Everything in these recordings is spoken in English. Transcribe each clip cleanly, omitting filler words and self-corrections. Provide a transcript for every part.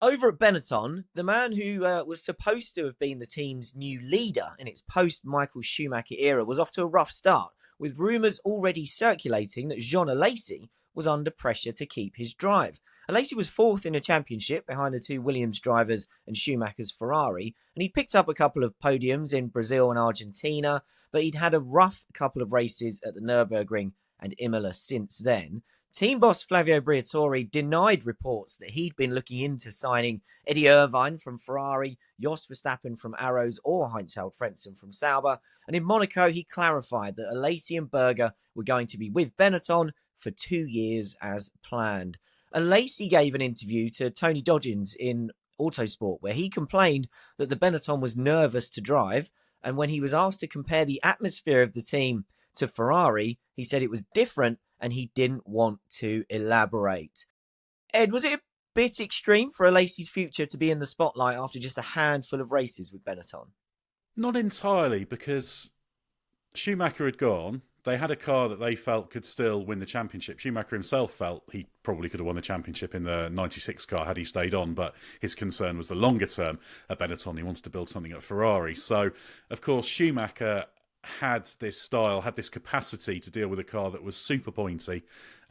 Over at Benetton, the man who was supposed to have been the team's new leader in its post-Michael Schumacher era was off to a rough start, with rumours already circulating that Jean Alesi was under pressure to keep his drive. Alesi was fourth in the championship behind the two Williams drivers and Schumacher's Ferrari, and he picked up a couple of podiums in Brazil and Argentina, but he'd had a rough couple of races at the Nürburgring and Imola since then. Team boss Flavio Briatore denied reports that he'd been looking into signing Eddie Irvine from Ferrari, Jos Verstappen from Arrows, or Heinz-Harald Frentzen from Sauber. And in Monaco, he clarified that Alesi and Berger were going to be with Benetton for 2 years as planned. Alesi gave an interview to Tony Dodgins in Autosport, where he complained that the Benetton was nervous to drive. And when he was asked to compare the atmosphere of the team to Ferrari, he said it was different and he didn't want to elaborate. Ed, was it a bit extreme for Alesi's future to be in the spotlight after just a handful of races with Benetton? Not entirely, because Schumacher had gone. They had a car that they felt could still win the championship. Schumacher himself felt he probably could have won the championship in the 96 car had he stayed on, but his concern was the longer term at Benetton. He wanted to build something at Ferrari. So, of course, Schumacher had this style, had this capacity to deal with a car that was super pointy,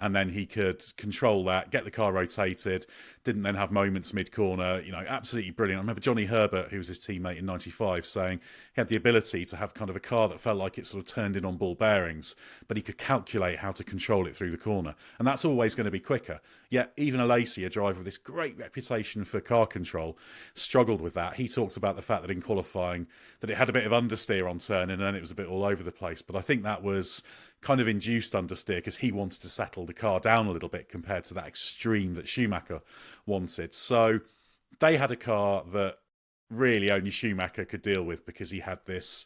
and then he could control that, get the car rotated, didn't then have moments mid-corner, absolutely brilliant. I remember Johnny Herbert, who was his teammate in 95, saying he had the ability to have kind of a car that felt like it sort of turned in on ball bearings, but he could calculate how to control it through the corner. And that's always going to be quicker. Yet even Alesi, a driver with this great reputation for car control, struggled with that. He talked about the fact that in qualifying that it had a bit of understeer on turn and then it was a bit all over the place. But I think that was kind of induced understeer because he wanted to settle the car down a little bit compared to that extreme that Schumacher wanted. So they had a car that really only Schumacher could deal with because he had this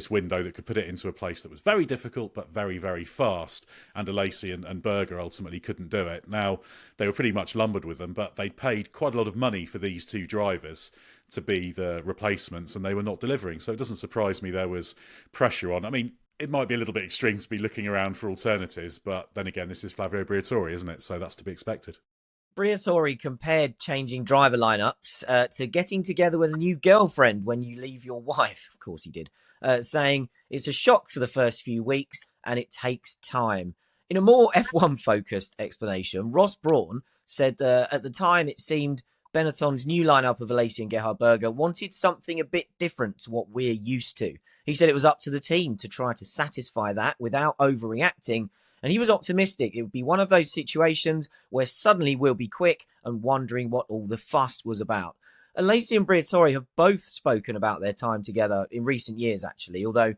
window that could put it into a place that was very difficult but very, very fast, and Alesi and Berger ultimately couldn't do it. Now, they were pretty much lumbered with them, but they paid quite a lot of money for these two drivers to be the replacements, and they were not delivering. So it doesn't surprise me there was pressure on. I mean, it might be a little bit extreme to be looking around for alternatives, but then again, this is Flavio Briatore, isn't it? So that's to be expected. Briatore compared changing driver lineups to getting together with a new girlfriend when you leave your wife. Of course he did. Saying it's a shock for the first few weeks and it takes time. In a more F1 focused explanation, Ross Brawn said at the time it seemed Benetton's new lineup of Alesi and Gerhard Berger wanted something a bit different to what we're used to. He said it was up to the team to try to satisfy that without overreacting, and he was optimistic it would be one of those situations where suddenly we'll be quick and wondering what all the fuss was about. Alesi and Briatore have both spoken about their time together in recent years, actually, although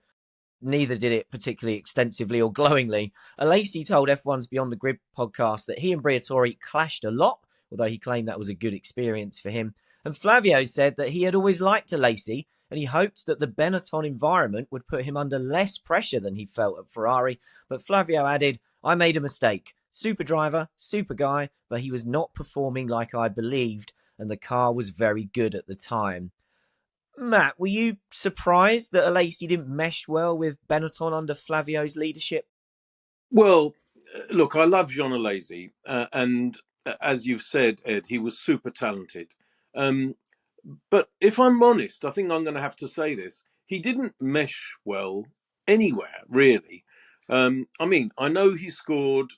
neither did it particularly extensively or glowingly. Alesi told F1's Beyond the Grid podcast that he and Briatore clashed a lot, although he claimed that was a good experience for him. And Flavio said that he had always liked Alesi, and he hoped that the Benetton environment would put him under less pressure than he felt at Ferrari. But Flavio added, I made a mistake. Super driver, super guy, but he was not performing like I believed, and the car was very good at the time. Matt, were you surprised that Alesi didn't mesh well with Benetton under Flavio's leadership? Well, look, I love Jean Alesi, and as you've said, Ed, he was super talented. But if I'm honest, I think I'm going to have to say this. He didn't mesh well anywhere, really. I mean, I know he scored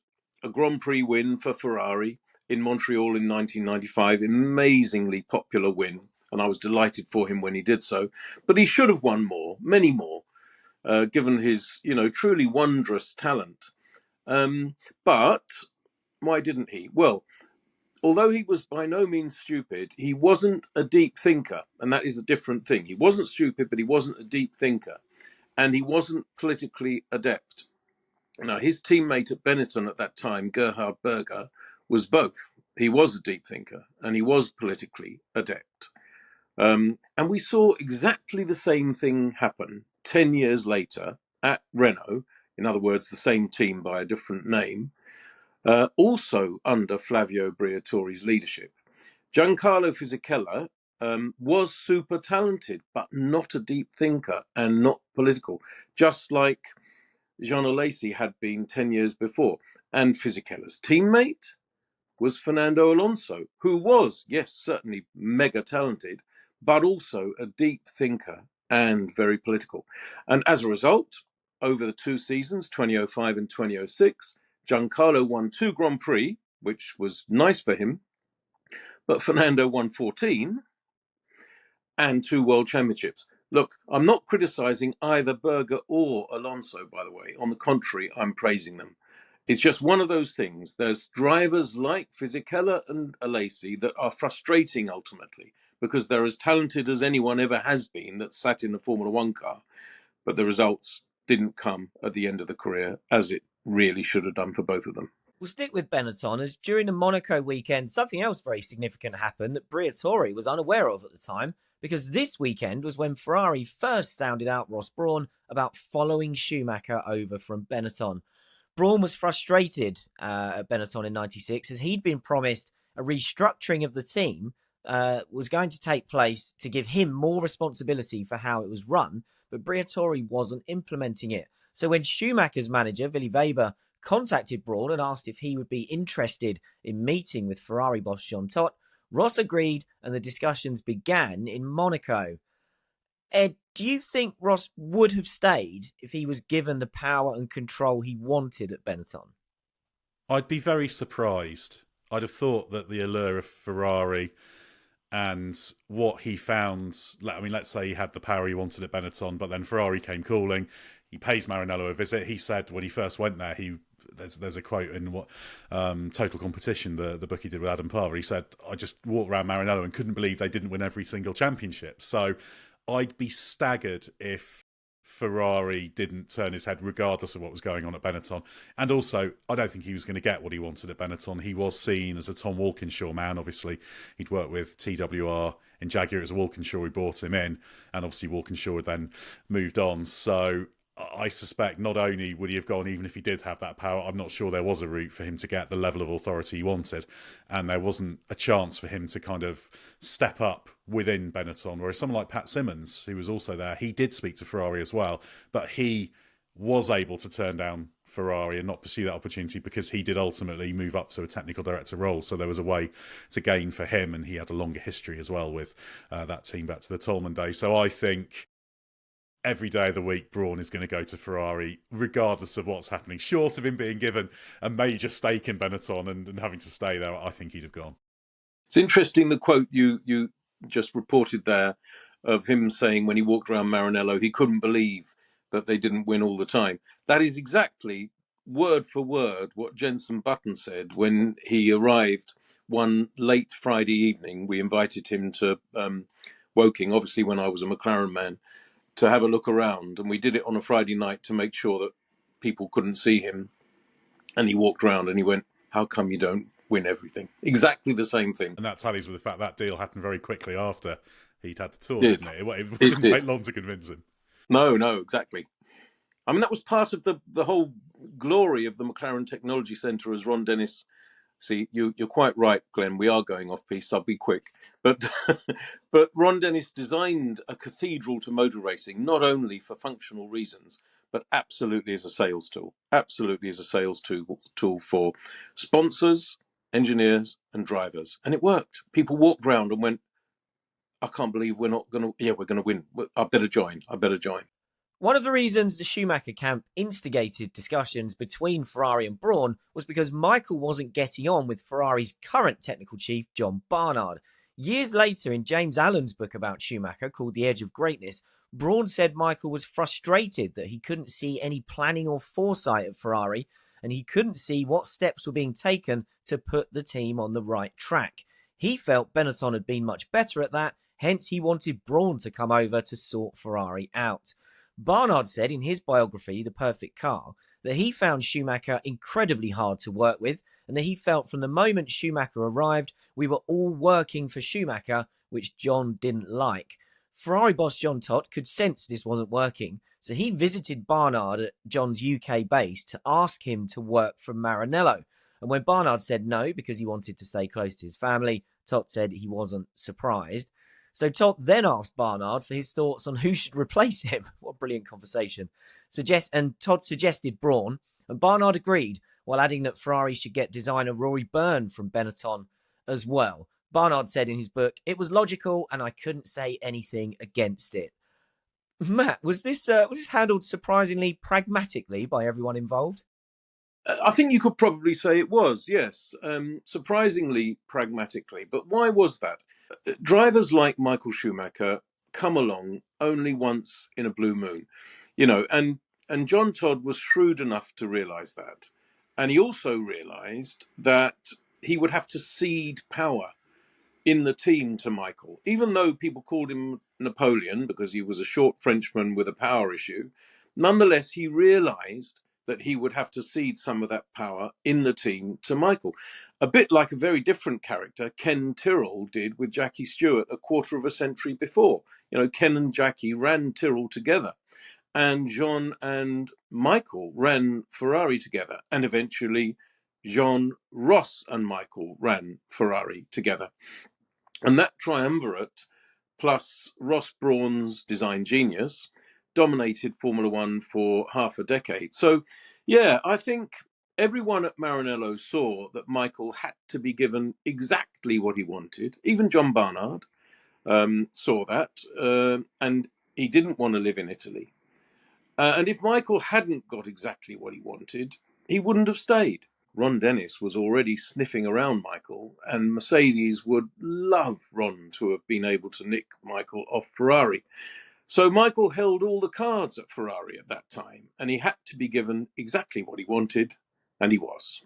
a Grand Prix win for Ferrari in Montreal in 1995, amazingly popular win, and I was delighted for him when he did so. But he should have won more, many more, given his, truly wondrous talent. But why didn't he? Well, although he was by no means stupid, he wasn't a deep thinker, and that is a different thing. He wasn't stupid, but he wasn't a deep thinker, and he wasn't politically adept. Now, his teammate at Benetton at that time, Gerhard Berger, was both. He was a deep thinker, and he was politically adept. And we saw exactly the same thing happen 10 years later at Renault, in other words, the same team by a different name, also under Flavio Briatore's leadership. Giancarlo Fisichella was super talented, but not a deep thinker and not political, just like Jean Alesi had been 10 years before. And Fisichella's teammate was Fernando Alonso, who was, yes, certainly mega talented, but also a deep thinker and very political. And as a result, over the 2 seasons, 2005 and 2006, Giancarlo won 2 Grand Prix, which was nice for him, but Fernando won 14 and 2 World Championships. Look, I'm not criticising either Berger or Alonso, by the way. On the contrary, I'm praising them. It's just one of those things. There's drivers like Fisichella and Alesi that are frustrating ultimately because they're as talented as anyone ever has been that sat in a Formula One car, but the results didn't come at the end of the career as it really should have done for both of them. We'll stick with Benetton as during the Monaco weekend, something else very significant happened that Briatore was unaware of at the time, because this weekend was when Ferrari first sounded out Ross Brawn about following Schumacher over from Benetton. Brawn was frustrated at Benetton in 96 as he'd been promised a restructuring of the team was going to take place to give him more responsibility for how it was run, but Briatore wasn't implementing it. So when Schumacher's manager, Willy Weber, contacted Brawn and asked if he would be interested in meeting with Ferrari boss Jean Todt, Ross agreed and the discussions began in Monaco. Ed, do you think Ross would have stayed if he was given the power and control he wanted at Benetton? I'd be very surprised. I'd have thought that the allure of Ferrari and what he found, I mean, let's say he had the power he wanted at Benetton, but then Ferrari came calling. He pays Maranello a visit. He said when he first went there, there's a quote in what Total Competition, the book he did with Adam Parver. He said, I just walked around Maranello and couldn't believe they didn't win every single championship. So I'd be staggered if Ferrari didn't turn his head regardless of what was going on at Benetton. And also, I don't think he was going to get what he wanted at Benetton. He was seen as a Tom Walkinshaw man. Obviously, he'd worked with TWR in Jaguar. It was Walkinshaw who brought him in. And obviously, Walkinshaw had then moved on. So I suspect not only would he have gone, even if he did have that power, I'm not sure there was a route for him to get the level of authority he wanted. And there wasn't a chance for him to kind of step up within Benetton. Whereas someone like Pat Simmons, who was also there, he did speak to Ferrari as well, but he was able to turn down Ferrari and not pursue that opportunity because he did ultimately move up to a technical director role. So there was a way to gain for him, and he had a longer history as well with that team back to the Tolman days. So I think every day of the week, Brawn is going to go to Ferrari, regardless of what's happening. Short of him being given a major stake in Benetton and having to stay there, I think he'd have gone. It's interesting the quote you just reported there of him saying when he walked around Maranello, he couldn't believe that they didn't win all the time. That is exactly word for word what Jenson Button said when he arrived one late Friday evening. We invited him to Woking, obviously when I was a McLaren man, to have a look around, and we did it on a Friday night to make sure that people couldn't see him. And he walked around and he went, how come you don't win everything? Exactly the same thing. And that tallies with the fact that deal happened very quickly after he'd had the tour, didn't it? It didn't take long to convince him. No, exactly. I mean, that was part of the whole glory of the McLaren Technology Centre, as Ron Dennis. See, you're quite right, Glenn. We are going off piece. I'll be quick. But but Ron Dennis designed a cathedral to motor racing, not only for functional reasons, but absolutely as a sales tool. Absolutely as a sales tool for sponsors, engineers, and drivers. And it worked. People walked round and went, I can't believe we're not going to... Yeah, we're going to win. I better join. One of the reasons the Schumacher camp instigated discussions between Ferrari and Brawn was because Michael wasn't getting on with Ferrari's current technical chief, John Barnard. Years later, in James Allen's book about Schumacher called The Edge of Greatness, Brawn said Michael was frustrated that he couldn't see any planning or foresight at Ferrari, and he couldn't see what steps were being taken to put the team on the right track. He felt Benetton had been much better at that, hence he wanted Brawn to come over to sort Ferrari out. Barnard said in his biography, The Perfect Car, that he found Schumacher incredibly hard to work with and that he felt from the moment Schumacher arrived, we were all working for Schumacher, which John didn't like. Ferrari boss Jean Todt could sense this wasn't working, so he visited Barnard at John's UK base to ask him to work for Maranello. And when Barnard said no because he wanted to stay close to his family, Todt said he wasn't surprised. So Todt then asked Barnard for his thoughts on who should replace him. What a brilliant conversation. And Todt suggested Brawn, and Barnard agreed. while adding that Ferrari should get designer Rory Byrne from Benetton as well. Barnard said in his book, "It was logical and I couldn't say anything against it." Matt, was this handled surprisingly pragmatically by everyone involved? I think you could probably say it was, yes, surprisingly pragmatically. But why was that? Drivers like Michael Schumacher come along only once in a blue moon, and John Todt was shrewd enough to realise that. And he also realised that he would have to cede power in the team to Michael, even though people called him Napoleon because he was a short Frenchman with a power issue. Nonetheless, he realised that he would have to cede some of that power in the team to Michael. A bit like a very different character Ken Tyrrell did with Jackie Stewart a quarter of a century before. Ken and Jackie ran Tyrrell together, and Jean and Michael ran Ferrari together, and eventually Jean, Ross and Michael ran Ferrari together. And that triumvirate, plus Ross Brawn's design genius, dominated Formula One for half a decade. So, yeah, I think everyone at Maranello saw that Michael had to be given exactly what he wanted. Even John Barnard saw that, and he didn't want to live in Italy. And if Michael hadn't got exactly what he wanted, he wouldn't have stayed. Ron Dennis was already sniffing around Michael, and Mercedes would love Ron to have been able to nick Michael off Ferrari. So Michael held all the cards at Ferrari at that time, and he had to be given exactly what he wanted, and he was.